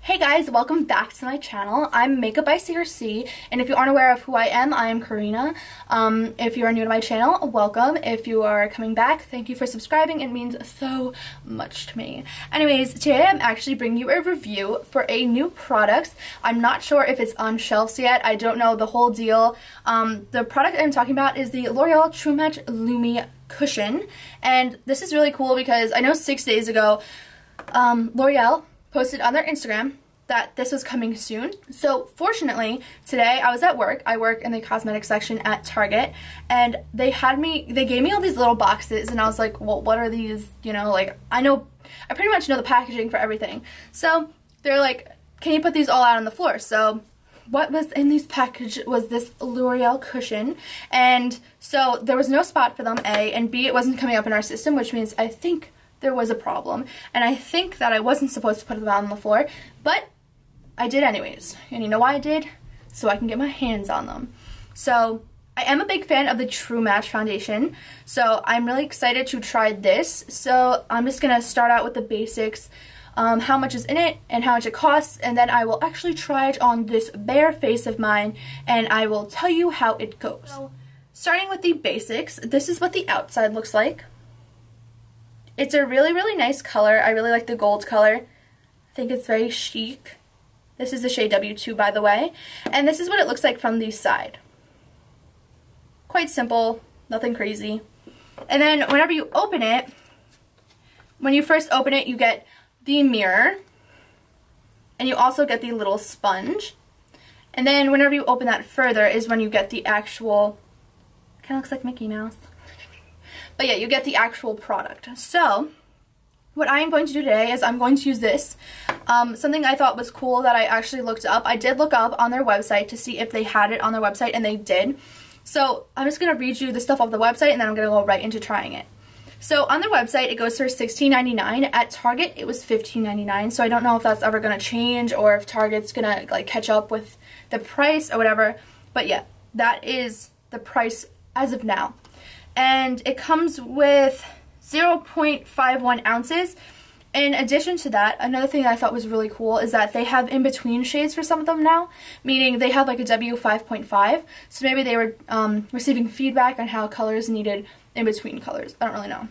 Hey guys, welcome back to my channel. I'm Makeupbycrc, and if you aren't aware of who I am Karina. If you are new to my channel, welcome. If you are coming back, thank you for subscribing. It means so much to me. Anyways, today I'm actually bringing you a review for a new product. I'm not sure if it's on shelves yet. I don't know the whole deal. The product I'm talking about is the L'Oreal True Match Lumi Cushion, and this is really cool because I know 6 days ago, L'Oreal posted on their Instagram that this was coming soon. So fortunately, today I was at work. I work in the cosmetics section at Target, and they gave me all these little boxes, and I was like, well, what are these? You know, like, I pretty much know the packaging for everything. So they're like, can you put these all out on the floor? So what was in these packages was this L'Oreal cushion, and so there was no spot for them, A, and B, it wasn't coming up in our system, which means I think there was a problem, and I think that I wasn't supposed to put them out on the floor, but I did anyways. And you know why I did? So I can get my hands on them. So I am a big fan of the True Match foundation, so I'm really excited to try this. So I'm just gonna start out with the basics, how much is in it and how much it costs, and then I will actually try it on this bare face of mine, and I will tell you how it goes. So, starting with the basics, this is what the outside looks like. It's a really, really nice color. I really like the gold color. I think it's very chic. This is the shade W2, by the way. And this is what it looks like from the side. Quite simple, nothing crazy. And then whenever you open it, when you first open it, you get the mirror. And you also get the little sponge. And then whenever you open that further is when you get the actual, kind of looks like Mickey Mouse. But yeah, you get the actual product. So what I am going to do today is I'm going to use this. Something I thought was cool that I actually looked up. I did look up on their website to see if they had it on their website, and they did. So I'm just going to read you the stuff off the website, and then I'm going to go right into trying it. So on their website, it goes for $16.99. At Target, it was $15.99. So I don't know if that's ever going to change, or if Target's going to like catch up with the price or whatever. But yeah, that is the price as of now. And it comes with 0.51 ounces. In addition to that, another thing that I thought was really cool is that they have in-between shades for some of them now, meaning they have like a W5.5, so maybe they were receiving feedback on how colors needed in-between colors. I don't really know.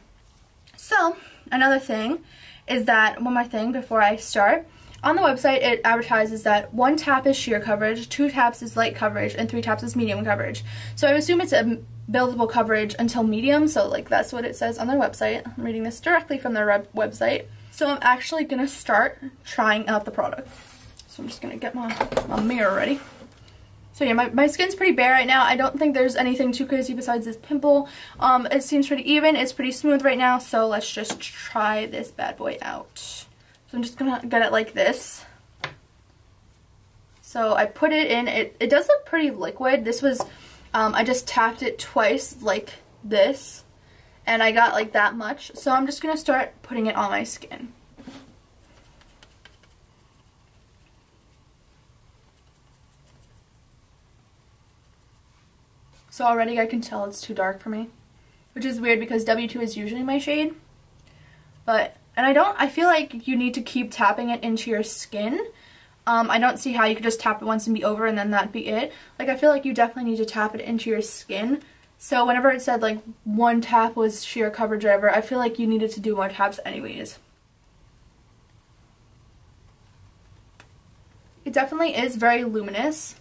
So, another thing is that, one more thing before I start, on the website it advertises that 1 tap is sheer coverage, 2 taps is light coverage, and 3 taps is medium coverage. So I assume it's a buildable coverage until medium, so like that's what it says on their website. I'm reading this directly from their website. So I'm actually gonna start trying out the product. So I'm just gonna get my mirror ready. So yeah, my skin's pretty bare right now. I don't think there's anything too crazy besides this pimple. It seems pretty even, it's pretty smooth right now, so let's just try this bad boy out. So I'm just gonna get it like this. So I put it in, it does look pretty liquid. This was, I just tapped it twice like this, and I got like that much. So I'm just going to start putting it on my skin. So already I can tell it's too dark for me, which is weird because W2 is usually my shade. But, and I feel like you need to keep tapping it into your skin. I don't see how you could just tap it once and be over and then that'd be it. Like, I feel like you definitely need to tap it into your skin. So whenever it said like 1 tap was sheer coverage or whatever, I feel like you needed to do more taps anyways. It definitely is very luminous.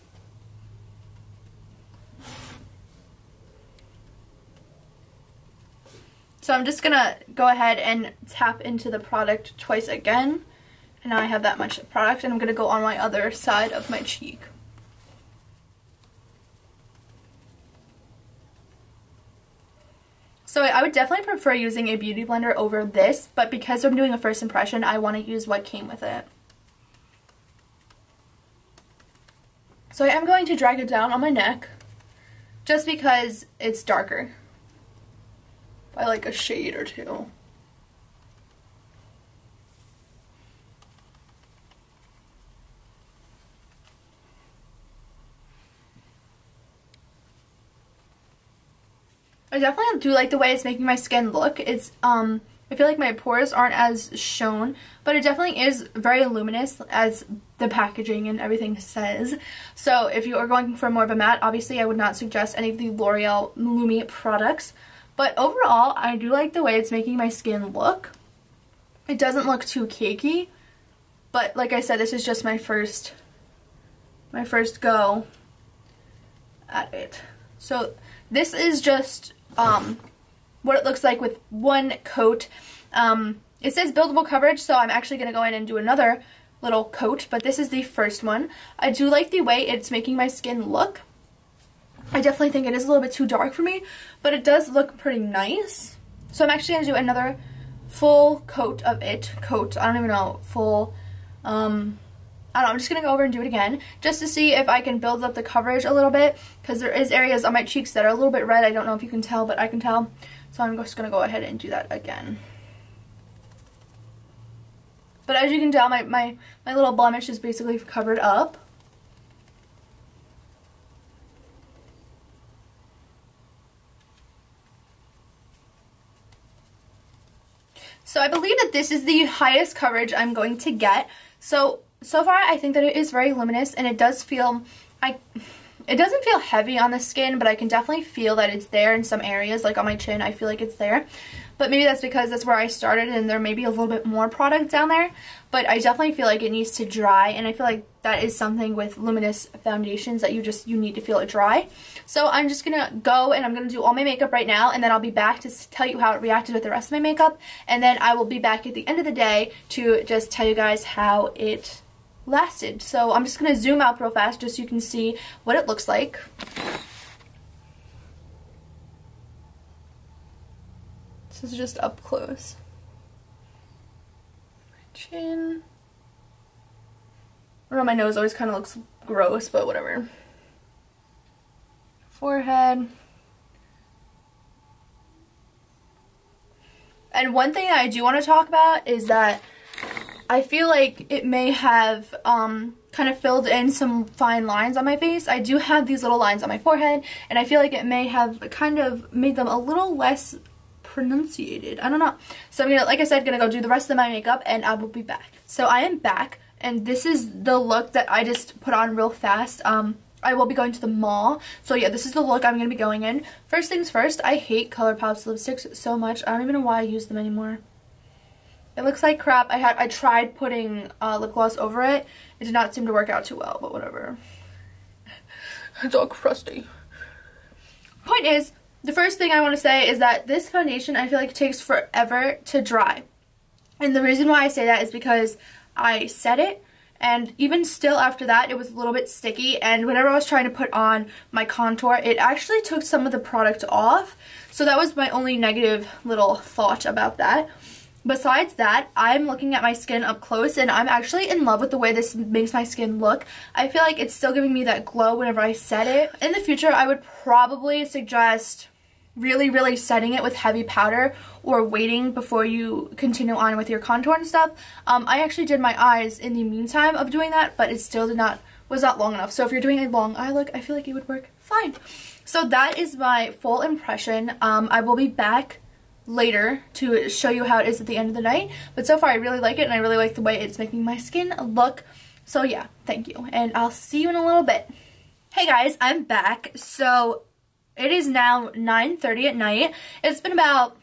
So I'm just gonna go ahead and tap into the product twice again. And now I have that much product, and I'm going to go on my other side of my cheek. So I would definitely prefer using a beauty blender over this, but because I'm doing a first impression, I want to use what came with it. So I am going to drag it down on my neck, just because it's darker, by like a shade or two. I definitely do like the way it's making my skin look. It's I feel like my pores aren't as shown, but it definitely is very luminous as the packaging and everything says. So if you are going for more of a matte, obviously I would not suggest any of the L'Oreal Lumi products. But overall, I do like the way it's making my skin look. It doesn't look too cakey, but like I said, this is just my first go at it. So this is just what it looks like with one coat. It says buildable coverage, so I'm actually going to go in and do another little coat, but this is the first one. I do like the way it's making my skin look. I definitely think it is a little bit too dark for me, but it does look pretty nice. So I'm actually going to do another full coat of it. I don't even know, full, I don't know, I'm just going to go over and do it again just to see if I can build up the coverage a little bit, because there is areas on my cheeks that are a little bit red. I don't know if you can tell, but I can tell. So I'm just going to go ahead and do that again. But as you can tell, my little blemish is basically covered up. So I believe that this is the highest coverage I'm going to get. So far I think that it is very luminous, and it does feel, it doesn't feel heavy on the skin, but I can definitely feel that it's there in some areas, like on my chin. I feel like it's there. But maybe that's because that's where I started and there may be a little bit more product down there. But I definitely feel like it needs to dry, and I feel like that is something with luminous foundations that you need to feel it dry. So I'm just going to go and I'm going to do all my makeup right now, and then I'll be back to tell you how it reacted with the rest of my makeup. And then I will be back at the end of the day to just tell you guys how it lasted. So I'm just going to zoom out real fast just so you can see what it looks like. This is just up close. My chin. I don't know, my nose always kind of looks gross, but whatever. Forehead. And one thing that I do want to talk about is that I feel like it may have kind of filled in some fine lines on my face. I do have these little lines on my forehead, and I feel like it may have kind of made them a little less pronunciated. I don't know. So I'm gonna, like I said, gonna go do the rest of my makeup, and I will be back. So I am back, and this is the look that I just put on real fast. I will be going to the mall. So yeah, this is the look I'm gonna be going in. First things first, I hate ColourPop's lipsticks so much. I don't even know why I use them anymore. It looks like crap. I tried putting lip gloss over it. It did not seem to work out too well, but whatever. It's all crusty. Point is, the first thing I want to say is that this foundation, I feel like, takes forever to dry. And the reason why I say that is because I set it, and even still after that, it was a little bit sticky, and whenever I was trying to put on my contour, it actually took some of the product off. So that was my only negative little thought about that. Besides that, I'm looking at my skin up close, and I'm actually in love with the way this makes my skin look. I feel like it's still giving me that glow whenever I set it. In the future, I would probably suggest really setting it with heavy powder, or waiting before you continue on with your contour and stuff. I actually did my eyes in the meantime of doing that, but it still was not long enough. So if you're doing a long eye look, I feel like it would work fine. So that is my full impression. I will be back later to show you how it is at the end of the night, but so far I really like it, and I really like the way it's making my skin look. So yeah, thank you, and I'll see you in a little bit. Hey guys, I'm back. So it is now 9:30 at night. It's been about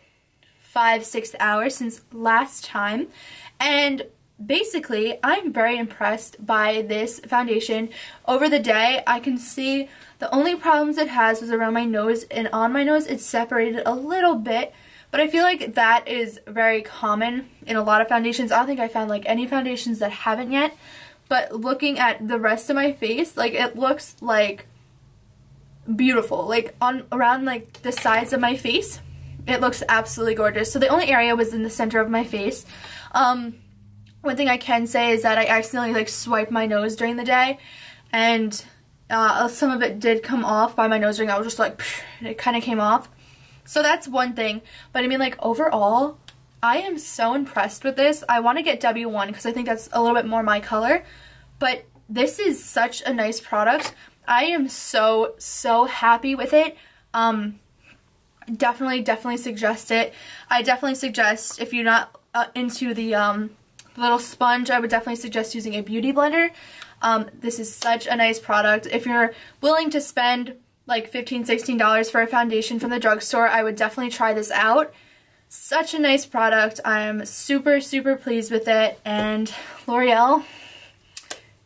5-6 hours since last time, and basically I'm very impressed by this foundation. Over the day, I can see the only problems it has was around my nose, and on my nose it's separated a little bit, but I feel like that is very common in a lot of foundations. I don't think I found like any foundations that haven't yet, but looking at the rest of my face, like, it looks like beautiful. Like around like the sides of my face, it looks absolutely gorgeous. So the only area was in the center of my face. One thing I can say is that I accidentally like swiped my nose during the day, and some of it did come off by my nose ring. I was just like, it kind of came off. So that's one thing. But I mean, like, overall, I am so impressed with this. I want to get W1 because I think that's a little bit more my color, but this is such a nice product. I am so happy with it. definitely suggest it. I definitely suggest, if you're not into the little sponge, I would definitely suggest using a beauty blender. This is such a nice product. If you're willing to spend like $15, $16 for a foundation from the drugstore, I would definitely try this out. Such a nice product. I'm super pleased with it, and L'Oreal,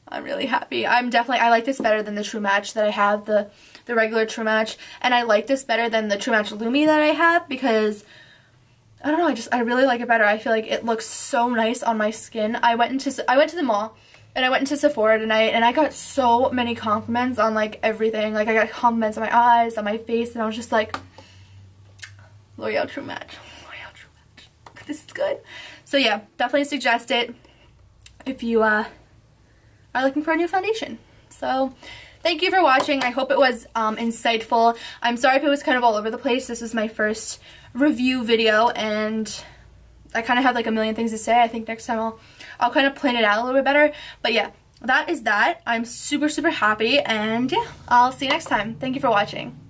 I'm really happy. I like this better than the True Match that I have, the regular True Match, and I like this better than the True Match Lumi that I have because I don't know, I really like it better. I feel like it looks so nice on my skin. I went to the mall and I went into Sephora tonight, and I got so many compliments on like everything. Like I got compliments on my eyes, on my face, and I was just like, L'Oreal True Match. This is good. So yeah, definitely suggest it if you are looking for a new foundation. So thank you for watching. I hope it was insightful. I'm sorry if it was kind of all over the place. This is my first review video, and I kind of have like a million things to say. I think next time I'll kind of plan it out a little bit better. But yeah, that is that. I'm super happy, and yeah, I'll see you next time. Thank you for watching.